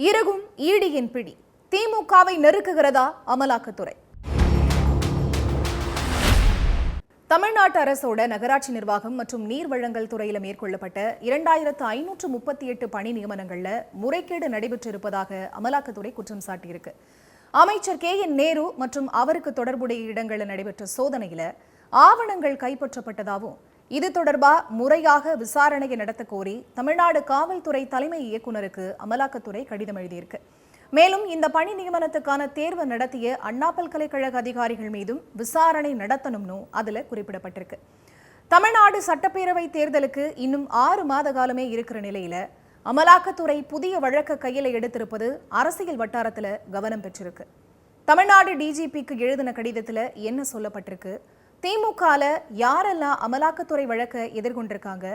இறுகும் ஈடியின் பிடி. திமுகவை நெருக்குகிறதா அமலாக்கத்துறை? தமிழ்நாட்டு அரசோட நகராட்சி நிர்வாகம் மற்றும் நீர் வழங்கல் துறையில மேற்கொள்ளப்பட்ட 2538 பணி நியமனங்கள்ல முறைகேடு நடைபெற்றிருப்பதாக அமலாக்கத்துறை குற்றம் சாட்டியிருக்கு. அமைச்சர் KN நேரு மற்றும் அவருக்கு தொடர்புடைய இடங்களில் நடைபெற்ற சோதனையில ஆவணங்கள் கைப்பற்றப்பட்டதாகவும் இது தொடர்பா முறையாக விசாரணையை நடத்த கோரி தமிழ்நாடு காவல்துறை தலைமை இயக்குநருக்கு அமலாக்கத்துறை கடிதம் எழுதியிருக்கு. மேலும் இந்த பணி நியமனத்துக்கான தேர்வு நடத்திய அண்ணா பல்கலைக்கழக அதிகாரிகள் மீதும் விசாரணை நடத்தணும்னு அதுல குறிப்பிடப்பட்டிருக்கு. தமிழ்நாடு சட்டப்பேரவை தேர்தலுக்கு இன்னும் 6 மாத காலமே இருக்கிற நிலையில அமலாக்கத்துறை புதிய வழக்க கையில எடுத்திருப்பது அரசியல் வட்டாரத்துல கவனம் பெற்றிருக்கு. தமிழ்நாடு DGPக்கு எழுதின கடிதத்துல என்ன சொல்லப்பட்டிருக்கு? திமுகல யாரெல்லாம் அமலாக்கத்துறை வழக்கை எதிர்கொண்டிருக்காங்க?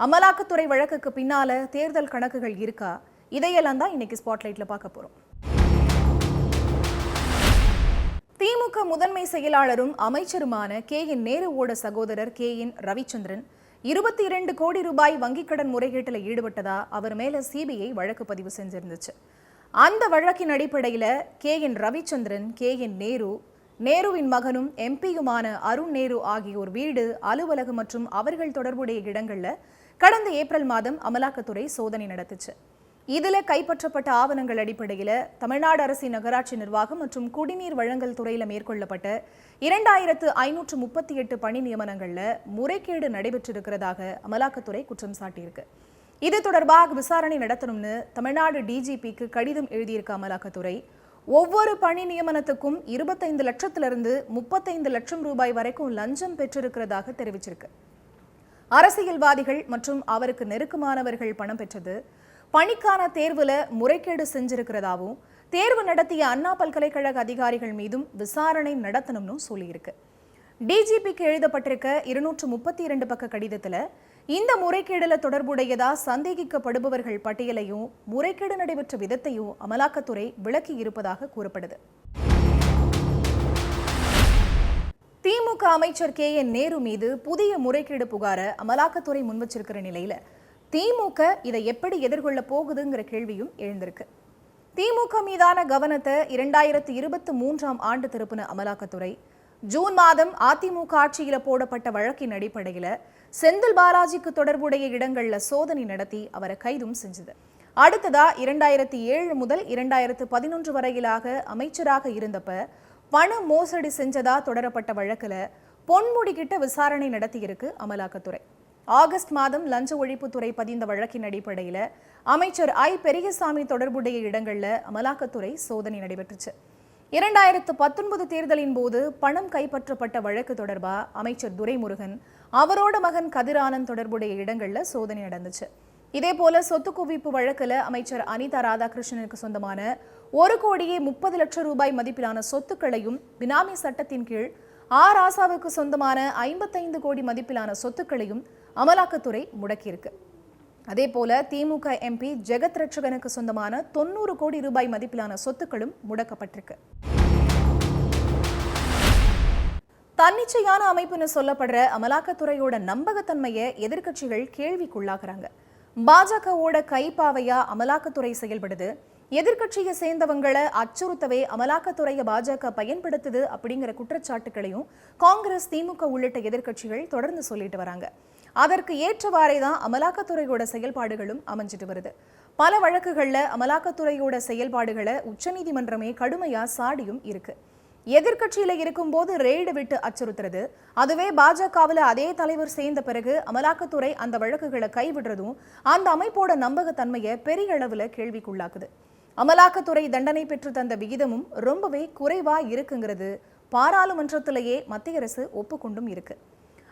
அமலாக்கத்துறை வழக்குக்கு பின்னால தேர்தல் கணக்குகள் இருக்கா? இதையெல்லாம் தான் இன்னைக்கு ஸ்பாட்லைட்ல பார்க்க போறோம். திமுக முதன்மை செயலாளரும் அமைச்சருமான KN நேருவோட சகோதரர் KN ரவிச்சந்திரன் 22 கோடி ரூபாய் வங்கிக் கடன் முறைகேட்டில் ஈடுபட்டதா அவர் மேல CBI வழக்கு பதிவு செஞ்சிருந்துச்சு. அந்த வழக்கின் அடிப்படையில் KN ரவிச்சந்திரன், KN நேரு, நேருவின் மகனும் MP-யுமான அருண் நேரு ஆகியோர் வீடு, அலுவலகம் மற்றும் அவர்கள் தொடர்புடைய இடங்கள்ல கடந்த ஏப்ரல் மாதம் அமலாக்கத்துறை சோதனை நடத்துச்சு. இதுல கைப்பற்றப்பட்ட ஆவணங்கள் அடிப்படையில் தமிழ்நாடு அரசின் நகராட்சி நிர்வாகம் மற்றும் குடிநீர் வழங்கல் துறையில மேற்கொள்ளப்பட்ட 2538 பணி நியமனங்கள்ல முறைகேடு நடைபெற்றிருக்கிறதாக அமலாக்கத்துறை குற்றம் சாட்டியிருக்கு. இது தொடர்பாக விசாரணை நடத்தணும்னு தமிழ்நாடு DGPக்கு கடிதம் எழுதியிருக்க அமலாக்கத்துறை ஒவ்வொரு பணி நியமனத்துக்கும் 25 லட்சத்திலிருந்து 35 லட்சம் ரூபாய் வரைக்கும் லஞ்சம் பெற்றிருக்கிறதாக தெரிவிச்சிருக்கு. அரசியல்வாதிகள் மற்றும் அவருக்கு நெருக்கமானவர்கள் பணம் பெற்றது, பணிக்கான தேர்வுல முறைகேடு செஞ்சிருக்கிறதாவும் தேர்வு நடத்திய அண்ணா பல்கலைக்கழக அதிகாரிகள் மீதும் விசாரணை நடத்தணும்னு சொல்லியிருக்கு. DGPக்கு எழுதப்பட்டிருக்க 232 பக்க கடிதத்துல இந்த முறைகேடுல தொடர்புடையதா சந்தேகிக்கப்படுபவர்கள் பட்டியலையும் முறைகேடு நடைபெற்ற விதத்தையும் அமலாக்கத்துறை விளக்கி இருப்பதாக கூறப்படுது. திமுக அமைச்சர் KN நேரு மீது புதிய முறைகேடு புகாரை அமலாக்கத்துறை முன்வச்சிருக்கிற நிலையில திமுக இதை எப்படி எதிர்கொள்ள போகுதுங்கிற கேள்வியும் எழுந்திருக்கு. திமுக மீதான கவனத்தை 2023ஆம் ஆண்டு திருப்பின அமலாக்கத்துறை ஜூன் மாதம் அதிமுக ஆட்சியில போடப்பட்ட வழக்கின் அடிப்படையில் செந்தில் பாலாஜிக்கு தொடர்புடைய இடங்கள்ல சோதனை நடத்தி அவரை கைதும் செஞ்சது. அடுத்ததா 2007 முதல் 2011 வரையிலாக அமைச்சராக இருந்தப்ப பண மோசடி செஞ்சதா தொடரப்பட்ட வழக்குல பொன்முடிகிட்ட விசாரணை நடத்தியிருக்கு அமலாக்கத்துறை. ஆகஸ்ட் மாதம் லஞ்ச ஒழிப்புத்துறை பதிந்த வழக்கின் அடிப்படையில் அமைச்சர் பெரியசாமி தொடர்புடைய இடங்கள்ல அமலாக்கத்துறை சோதனை நடைபெற்றுச்சு. 2019 தேர்தலின் போது பணம் கைப்பற்றப்பட்ட வழக்கு தொடர்பா அமைச்சர் துரைமுருகன், அவரோட மகன் கதிரானந்த் தொடர்புடைய இடங்கள்ல சோதனை நடந்துச்சு. இதே போல சொத்து குவிப்பு வழக்குல அமைச்சர் அனிதா ராதாகிருஷ்ணனுக்கு சொந்தமான 1,30 லட்சம் ரூபாய் மதிப்பிலான சொத்துக்களையும் பினாமி சட்டத்தின் கீழ் ராசாவுக்கு சொந்தமான 55 கோடி மதிப்பிலான சொத்துக்களையும் அமலாக்கத்துறை முடக்கியிருக்கு. அதே போல திமுக MP ஜெகத் ரட்சகனுக்கு சொந்தமான 90 கோடி ரூபாய் மதிப்பிலான சொத்துக்களும் முடக்கப்பட்டிருக்கு. தன்னிச்சையான அமைப்புன்னு சொல்லப்படுற அமலாக்கத்துறையோட நம்பகத்தன்மையை எதிர்க்கட்சிகள் கேள்விக்குள்ளாகிறாங்க. பாஜகவோட கைப்பாவையா அமலாக்கத்துறை செயல்படுது, எதிர்க்கட்சியை சேர்ந்தவங்களை அச்சுறுத்தவே அமலாக்கத்துறையை பாஜக பயன்படுத்துது அப்படிங்கிற குற்றச்சாட்டுகளையும் காங்கிரஸ், திமுக உள்ளிட்ட எதிர்க்கட்சிகள் தொடர்ந்து சொல்லிட்டு வராங்க. அதற்கு ஏற்றவாறே தான் அமலாக்கத்துறையோட செயல்பாடுகளும் அமைஞ்சிட்டு வருது. பல வழக்குகள்ல அமலாக்கத்துறையோட செயல்பாடுகளை உச்சநீதிமன்றமே கடுமையா சாடியும் இருக்கு. எதிர்க்கட்சியில இருக்கும்போது ரெய்டு விட்டு அச்சுறுத்துறது, அதுவே பாஜகவில் அதே தலைவர் சேர்ந்த பிறகு அமலாக்கத்துறை அந்த வழக்குகளை கைவிடுறதும் அந்த அமைப்போட நம்பகத்தன்மையை பெரிய அளவுல கேள்விக்குள்ளாக்குது. அமலாக்கத்துறை தண்டனை பெற்று தந்த விகிதமும் ரொம்பவே குறைவா இருக்குங்கிறது பாராளுமன்றத்திலேயே மத்திய அரசு ஒப்புக்கொண்டும் இருக்கு.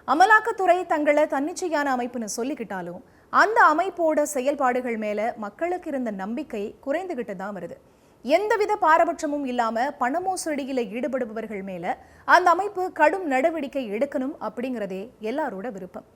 அமலாக்கத்துறை தங்களை தன்னிச்சையான அமைப்புன்னு சொல்லிக்கிட்டாலும் அந்த அமைப்போட செயல்பாடுகள் மேல மக்களுக்கு இருந்த நம்பிக்கை குறைந்துகிட்டு தான் வருது. எந்தவித பாரபட்சமும் இல்லாம பண மோசடியில ஈடுபடுபவர்கள் மேல அந்த அமைப்பு கடும் நடவடிக்கை எடுக்கணும் அப்படிங்கிறதே எல்லாரோட விருப்பம்.